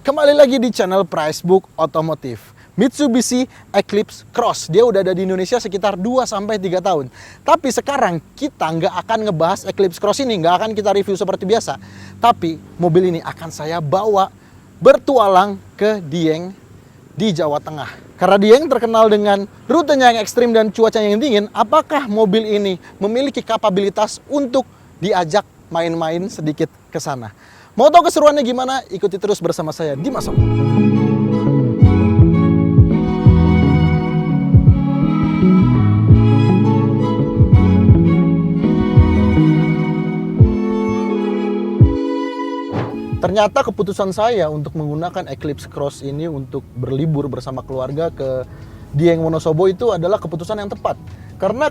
Kembali lagi di channel Pricebook Otomotif. Mitsubishi Eclipse Cross, dia udah ada di Indonesia sekitar 2-3 tahun. Tapi sekarang kita nggak akan ngebahas Eclipse Cross ini, nggak akan kita review seperti biasa. Tapi mobil ini akan saya bawa bertualang ke Dieng di Jawa Tengah. Karena Dieng terkenal dengan rutenya yang ekstrim dan cuaca yang dingin, apakah mobil ini memiliki kapabilitas untuk diajak main-main sedikit ke sana? Mau tahu keseruannya gimana? Ikuti terus bersama saya di Masok. Ternyata keputusan saya untuk menggunakan Eclipse Cross ini untuk berlibur bersama keluarga ke Dieng Wonosobo itu adalah keputusan yang tepat. Karena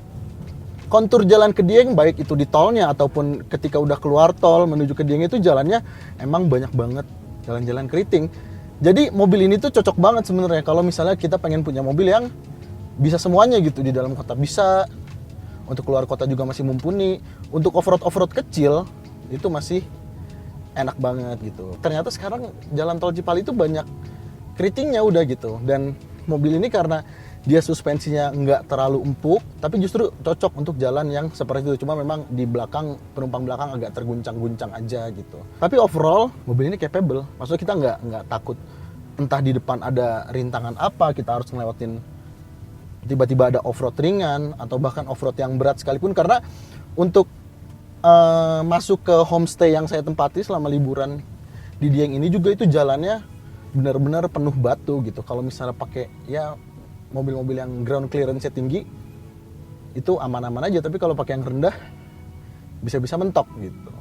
kontur jalan ke Dieng, baik itu di tolnya ataupun ketika udah keluar tol menuju ke Dieng itu jalannya emang banyak banget jalan-jalan keriting. Jadi mobil ini tuh cocok banget sebenarnya kalau misalnya kita pengen punya mobil yang bisa semuanya gitu, di dalam kota bisa, untuk keluar kota juga masih mumpuni, untuk off-road kecil itu masih enak banget gitu. Ternyata sekarang jalan tol Cipali itu banyak keritingnya udah gitu, dan mobil ini karena dia suspensinya nggak terlalu empuk, tapi justru cocok untuk jalan yang seperti itu. Cuma memang di belakang, penumpang belakang agak terguncang-guncang aja gitu. Tapi overall, mobil ini capable. Maksudnya kita nggak takut entah di depan ada rintangan apa, kita harus ngelewatin tiba-tiba ada off-road ringan, atau bahkan off-road yang berat sekalipun. Karena untuk masuk ke homestay yang saya tempati selama liburan di Dieng ini juga itu jalannya benar-benar penuh batu gitu. Kalau misalnya pakai ya mobil-mobil yang ground clearance-nya tinggi itu aman-aman aja, tapi kalau pakai yang rendah bisa-bisa mentok gitu.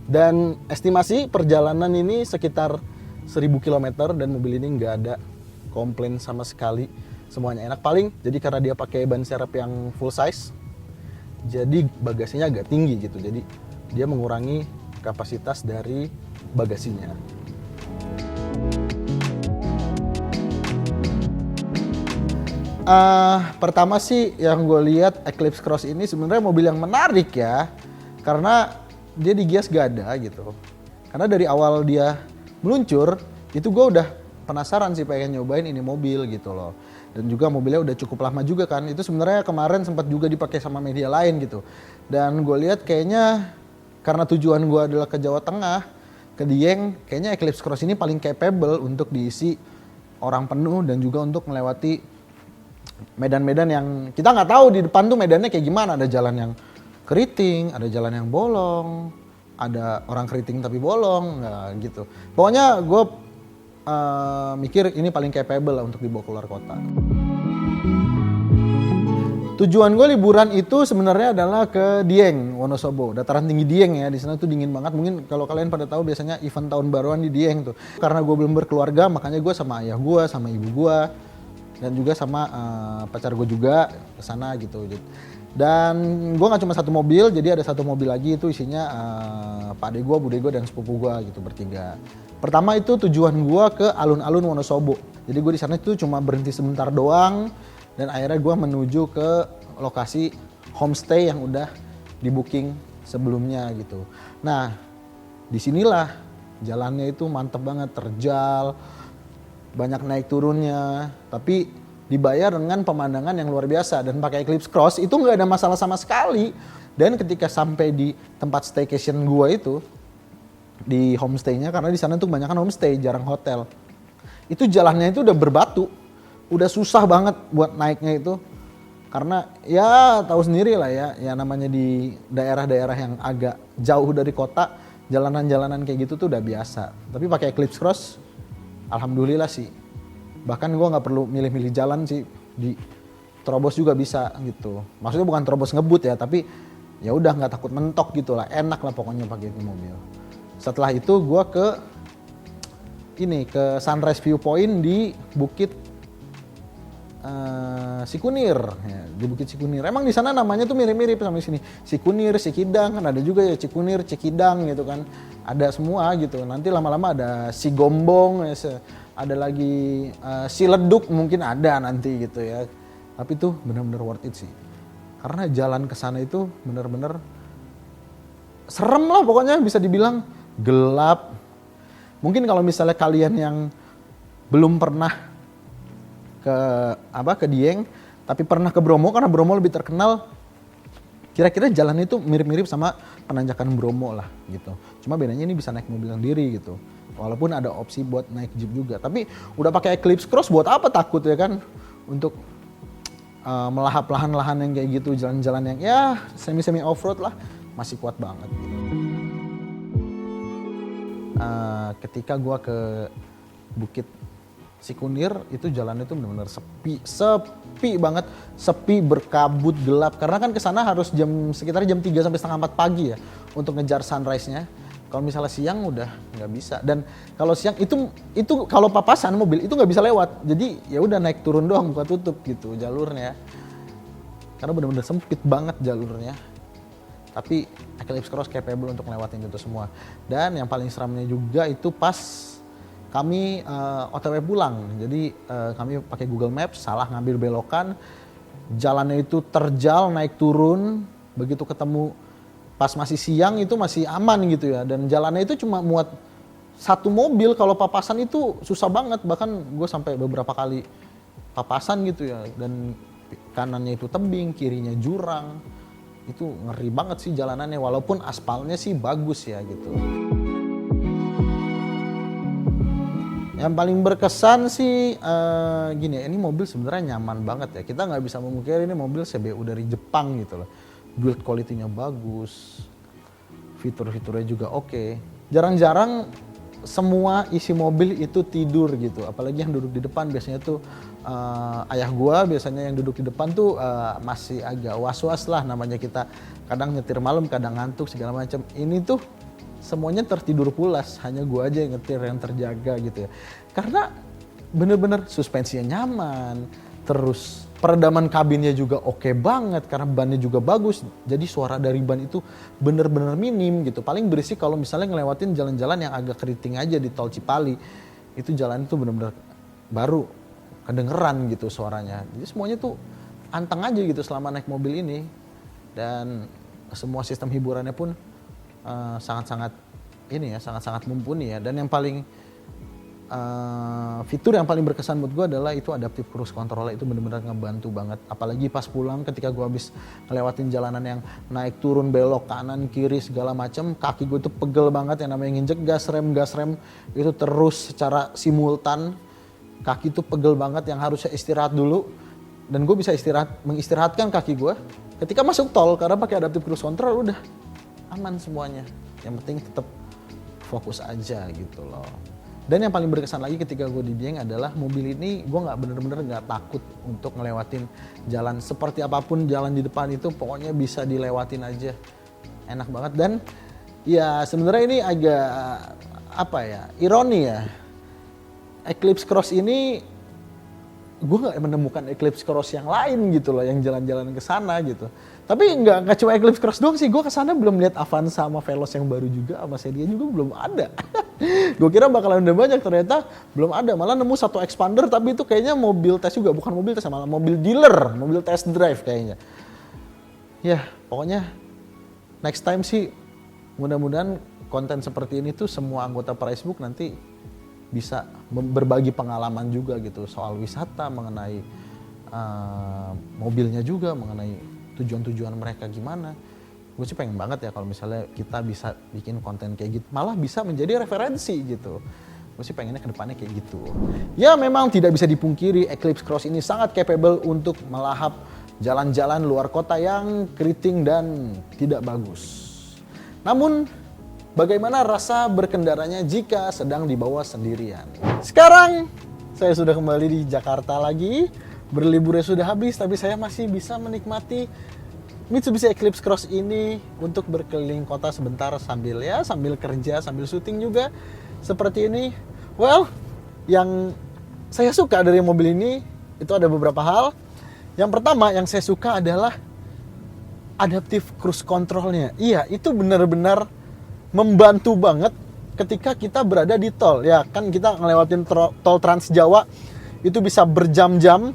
Dan estimasi perjalanan ini sekitar 1000 km dan mobil ini nggak ada komplain sama sekali, semuanya enak. Paling jadi karena dia pakai ban serep yang full size, jadi bagasinya agak tinggi gitu, jadi dia mengurangi kapasitas dari bagasinya. Pertama sih yang gue lihat Eclipse Cross ini sebenarnya mobil yang menarik ya, karena dia digias gada gitu. Karena dari awal dia meluncur itu gue udah penasaran sih, pengen nyobain ini mobil gitu loh. Dan juga mobilnya udah cukup lama juga kan. Itu sebenarnya kemarin sempat juga dipakai sama media lain gitu. Dan gue lihat kayaknya karena tujuan gue adalah ke Jawa Tengah, ke Dieng, kayaknya Eclipse Cross ini paling capable untuk diisi orang penuh dan juga untuk melewati medan-medan yang kita nggak tahu di depan tuh medannya kayak gimana. Ada jalan yang keriting, ada jalan yang bolong, ada orang keriting tapi bolong, nggak gitu. Pokoknya gue mikir ini paling capable lah untuk dibawa keluar kota. Tujuan gue liburan itu sebenarnya adalah ke Dieng, Wonosobo, dataran tinggi Dieng ya. Di sana tuh dingin banget. Mungkin kalau kalian pada tahu biasanya event tahun baruan di Dieng tuh. Karena gue belum berkeluarga, makanya gue sama ayah gue, sama ibu gue, dan juga sama pacar gue juga ke sana gitu. Dan gue nggak cuma satu mobil, jadi ada satu mobil lagi itu isinya pak ade gue, bude gue, dan sepupu gue gitu, bertiga. Pertama itu tujuan gue ke alun-alun Wonosobo. Jadi gue di sana itu cuma berhenti sebentar doang, dan akhirnya gue menuju ke lokasi homestay yang udah di booking sebelumnya gitu. Nah, disinilah jalannya itu mantep banget, terjal, banyak naik turunnya, tapi dibayar dengan pemandangan yang luar biasa. Dan pakai Eclipse Cross itu nggak ada masalah sama sekali. Dan ketika sampai di tempat staycation gue itu, di homestay-nya, karena di sana tuh kebanyakan homestay, jarang hotel. Itu jalannya itu udah berbatu, udah susah banget buat naiknya itu. Karena ya tahu sendiri lah ya namanya di daerah-daerah yang agak jauh dari kota, jalanan-jalanan kayak gitu tuh udah biasa. Tapi pakai Eclipse Cross, alhamdulillah sih. Bahkan gue nggak perlu milih-milih jalan sih, di terobos juga bisa gitu. Maksudnya bukan terobos ngebut ya, tapi ya udah nggak takut mentok gitu lah, enak lah pokoknya pakai ini mobil. Setelah itu gue ke Sunrise Viewpoint di Bukit Sikunir ya, di Bukit Sikunir. Emang di sana namanya tuh mirip-mirip sama di sini. Sikunir, Sikidang, kan ada juga ya Cikunir, Cikidang gitu kan. Ada semua gitu. Nanti lama-lama ada Sigombong, ada lagi Sileduk mungkin ada nanti gitu ya. Tapi tuh benar-benar worth it sih. Karena jalan ke sana itu benar-benar serem lah pokoknya, bisa dibilang gelap. Mungkin kalau misalnya kalian yang belum pernah ke Dieng, tapi pernah ke Bromo, karena Bromo lebih terkenal, kira-kira jalan itu mirip-mirip sama penanjakan Bromo lah gitu. Cuma bedanya ini bisa naik mobil sendiri gitu. Walaupun ada opsi buat naik jeep juga. Tapi udah pakai Eclipse Cross buat apa takut ya kan? Untuk melahap lahan-lahan yang kayak gitu, jalan-jalan yang ya semi-semi off-road lah, masih kuat banget gitu. Ketika gua ke Bukit Sikunir, itu jalan itu benar-benar sepi banget, sepi, berkabut, gelap. Karena kan kesana harus sekitar jam 3 sampai setengah 4 pagi ya untuk ngejar sunrise-nya. Kalau misalnya siang udah nggak bisa. Dan kalau siang itu kalau papasan mobil itu nggak bisa lewat. Jadi ya udah naik turun doang, buka tutup gitu jalurnya. Karena benar-benar sempit banget jalurnya. Tapi Eclipse Cross capable untuk lewatin itu semua. Dan yang paling seramnya juga itu pas kami OTW pulang. Jadi kami pakai Google Maps, salah ngambil belokan. Jalannya itu terjal, naik turun. Begitu ketemu pas masih siang itu masih aman gitu ya. Dan jalannya itu cuma muat satu mobil. Kalau papasan itu susah banget. Bahkan gue sampai beberapa kali papasan gitu ya. Dan kanannya itu tebing, kirinya jurang. Itu ngeri banget sih jalanannya. Walaupun aspalnya sih bagus ya gitu. Yang paling berkesan sih gini, ini mobil sebenarnya nyaman banget ya. Kita nggak bisa memungkiri ini mobil CBU dari Jepang gitu loh. Build quality-nya bagus, fitur-fiturnya juga oke. Jarang-jarang semua isi mobil itu tidur gitu. Apalagi yang duduk di depan biasanya tuh ayah gua biasanya yang duduk di depan tuh masih agak was-was lah namanya kita. Kadang nyetir malam, kadang ngantuk segala macam. Ini tuh semuanya tertidur pulas, hanya gue aja yang nyetir yang terjaga gitu ya. Karena bener-bener suspensinya nyaman, terus peredaman kabinnya juga oke banget karena bannya juga bagus. Jadi suara dari ban itu bener-bener minim gitu. Paling berisik kalau misalnya ngelewatin jalan-jalan yang agak keriting aja di tol Cipali. Itu jalan itu bener-bener baru kedengeran gitu suaranya. Jadi semuanya tuh anteng aja gitu selama naik mobil ini. Dan semua sistem hiburannya pun sangat-sangat mumpuni ya. Dan yang paling fitur yang paling berkesan buat gue adalah itu adaptive cruise control. Itu benar-benar ngebantu banget, apalagi pas pulang ketika gue habis ngelewatin jalanan yang naik turun belok kanan kiri segala macam, kaki gue tuh pegel banget. Yang namanya nginjek gas rem itu terus secara simultan, kaki tuh pegel banget yang harusnya istirahat dulu. Dan gue bisa mengistirahatkan kaki gue ketika masuk tol karena pakai adaptive cruise control udah aman semuanya. Yang penting tetap fokus aja gitu loh. Dan yang paling berkesan lagi ketika gue di Dieng adalah mobil ini gue bener-bener nggak takut untuk ngelewatin jalan seperti apapun. Jalan di depan itu pokoknya bisa dilewatin aja, enak banget. Dan ya sebenarnya ini agak ironi ya, Eclipse Cross ini gue nggak menemukan Eclipse Cross yang lain gitu loh yang jalan-jalan ke sana gitu. Tapi nggak cuma Eclipse Cross doang sih, gue kesana belum lihat Avanza sama Veloz yang baru juga, sama Sedia juga belum ada. Gue kira bakalan udah banyak, ternyata belum ada. Malah nemu satu Expander tapi itu kayaknya mobil tes juga, bukan mobil tes, malah mobil dealer, mobil test drive kayaknya. Ya pokoknya next time sih mudah-mudahan konten seperti ini tuh semua anggota Pricebook nanti bisa berbagi pengalaman juga gitu soal wisata, mengenai mobilnya juga, mengenai tujuan-tujuan mereka gimana. Gue sih pengen banget ya kalau misalnya kita bisa bikin konten kayak gitu, malah bisa menjadi referensi gitu. Gue sih pengennya ke depannya kayak gitu. Ya memang tidak bisa dipungkiri Eclipse Cross ini sangat capable untuk melahap jalan-jalan luar kota yang keriting dan tidak bagus. Namun bagaimana rasa berkendaranya jika sedang dibawa sendirian? Sekarang saya sudah kembali di Jakarta lagi. Berliburnya sudah habis, tapi saya masih bisa menikmati Mitsubishi Eclipse Cross ini untuk berkeliling kota sebentar sambil kerja, sambil syuting juga seperti ini. Well, yang saya suka dari mobil ini itu ada beberapa hal. Yang pertama yang saya suka adalah adaptive cruise control-nya. Iya, itu benar-benar membantu banget ketika kita berada di tol. Ya kan kita ngelewatin tol Trans Jawa itu bisa berjam-jam.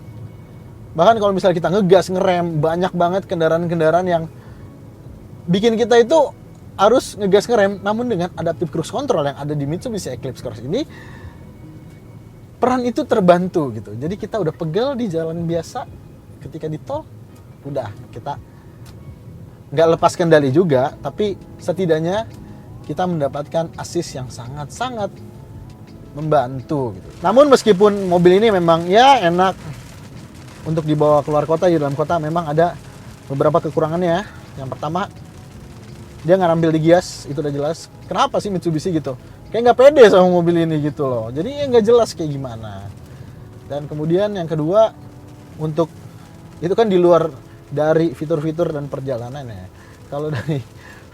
Bahkan kalau misalnya kita ngegas, ngerem, banyak banget kendaraan-kendaraan yang bikin kita itu harus ngegas ngerem, namun dengan adaptive cruise control yang ada di Mitsubishi Eclipse Cross ini, peran itu terbantu gitu. Jadi kita udah pegel di jalan biasa, ketika di tol, udah kita nggak lepas kendali juga, tapi setidaknya kita mendapatkan assist yang sangat-sangat membantu gitu. Namun meskipun mobil ini memang ya enak untuk dibawa keluar kota, di dalam kota memang ada beberapa kekurangannya. Yang pertama, dia nggak ambil di gias, itu udah jelas. Kenapa sih Mitsubishi gitu? Kayak nggak pede sama mobil ini gitu loh. Jadi ya nggak jelas kayak gimana. Dan kemudian yang kedua, untuk itu kan di luar dari fitur-fitur dan perjalanan ya. Kalau dari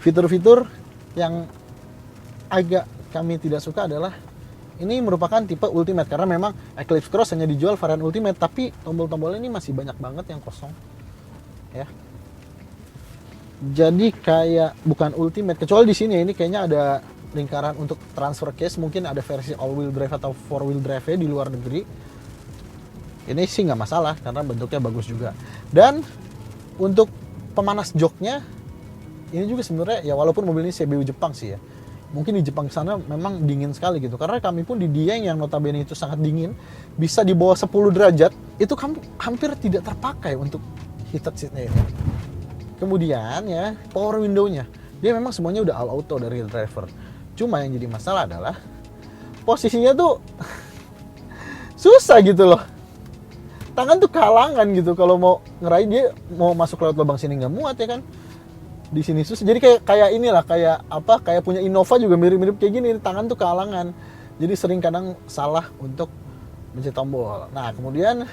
fitur-fitur yang agak kami tidak suka adalah ini merupakan tipe Ultimate, karena memang Eclipse Cross hanya dijual varian Ultimate, tapi tombol-tombol ini masih banyak banget yang kosong ya. Jadi kayak bukan Ultimate, kecuali di sini ini kayaknya ada lingkaran untuk transfer case, mungkin ada versi all wheel drive atau four wheel drive di luar negeri. Ini sih nggak masalah karena bentuknya bagus juga. Dan untuk pemanas joknya ini juga sebenarnya ya, walaupun mobil ini CBU Jepang sih ya, mungkin di Jepang sana memang dingin sekali gitu, karena kami pun di Dieng yang notabene itu sangat dingin, bisa di bawah 10 derajat itu hampir tidak terpakai untuk heated seatnya ini. Kemudian ya, power window-nya dia memang semuanya udah all auto dari driver. Cuma yang jadi masalah adalah posisinya tuh susah gitu loh. Tangan tuh kehalangan gitu, kalau mau ngeraih dia mau masuk lewat lubang sini nggak muat ya kan. Di sini susah. Jadi kayak inilah, kayak punya Innova juga mirip-mirip kayak gini, tangan tuh kehalangan. Jadi sering kadang salah untuk mencet tombol. Nah, kemudian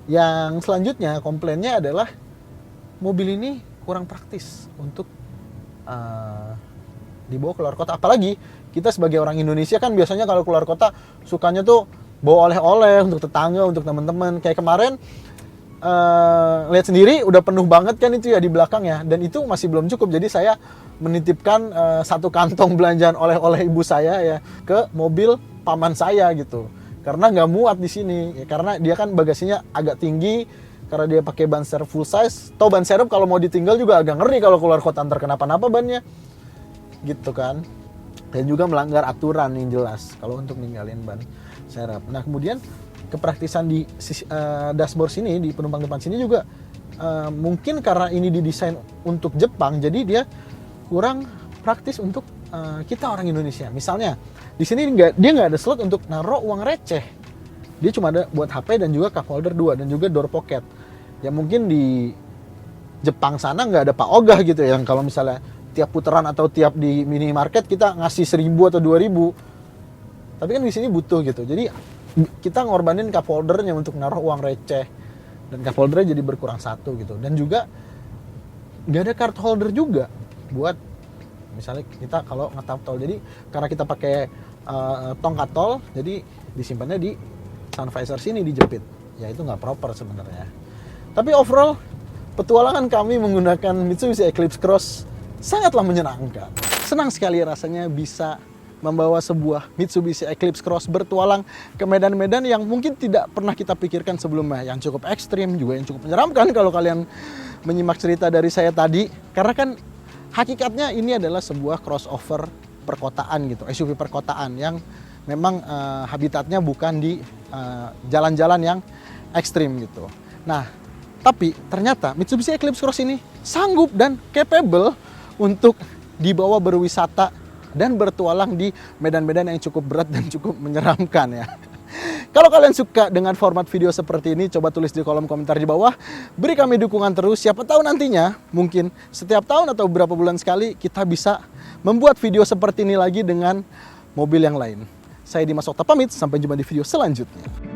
yang selanjutnya komplainnya adalah mobil ini kurang praktis untuk dibawa keluar kota. Apalagi kita sebagai orang Indonesia kan biasanya kalau keluar kota sukanya tuh bawa oleh-oleh untuk tetangga, untuk teman-teman. Kayak kemarin lihat sendiri udah penuh banget kan itu ya di belakang ya, dan itu masih belum cukup. Jadi saya menitipkan satu kantong belanjaan oleh-oleh ibu saya ya ke mobil paman saya gitu, karena nggak muat di sini ya, karena dia kan bagasinya agak tinggi, karena dia pakai ban serep full size. Tau ban serep kalau mau ditinggal juga agak ngeri kalau keluar kota, antar kenapa-napa bannya gitu kan. Dan juga melanggar aturan yang jelas kalau untuk ninggalin ban serep. Nah, kemudian kepraktisan di dashboard sini, di penumpang depan sini juga mungkin karena ini didesain untuk Jepang, jadi dia kurang praktis untuk kita orang Indonesia. Misalnya di sini dia nggak ada slot untuk naruh uang receh. Dia cuma ada buat HP dan juga cup holder 2 dan juga door pocket. Ya mungkin di Jepang sana nggak ada Pak Ogah gitu ya, yang kalau misalnya tiap putaran atau tiap di minimarket kita ngasih 1.000 atau 2.000. Tapi kan di sini butuh gitu. Jadi kita ngorbanin cup holdernya untuk naruh uang receh, dan cup holdernya jadi berkurang satu gitu. Dan juga nggak ada card holder juga buat misalnya kita kalau ngetap tol. Jadi karena kita pakai tongkat tol, jadi disimpannya di sun visor sini, dijepit. Ya itu nggak proper sebenarnya. Tapi overall petualangan kami menggunakan Mitsubishi Eclipse Cross sangatlah menyenangkan. Senang sekali rasanya bisa membawa sebuah Mitsubishi Eclipse Cross bertualang ke medan-medan yang mungkin tidak pernah kita pikirkan sebelumnya, yang cukup ekstrim juga, yang cukup menyeramkan kalau kalian menyimak cerita dari saya tadi. Karena kan hakikatnya ini adalah sebuah crossover perkotaan gitu, SUV perkotaan yang memang habitatnya bukan di jalan-jalan yang ekstrim gitu. Nah, tapi ternyata Mitsubishi Eclipse Cross ini sanggup dan capable untuk dibawa berwisata dan bertualang di medan-medan yang cukup berat dan cukup menyeramkan ya. Kalau kalian suka dengan format video seperti ini, coba tulis di kolom komentar di bawah. Beri kami dukungan terus, siapa tahu nantinya mungkin setiap tahun atau beberapa bulan sekali kita bisa membuat video seperti ini lagi dengan mobil yang lain. Saya Dimas Okta pamit, sampai jumpa di video selanjutnya.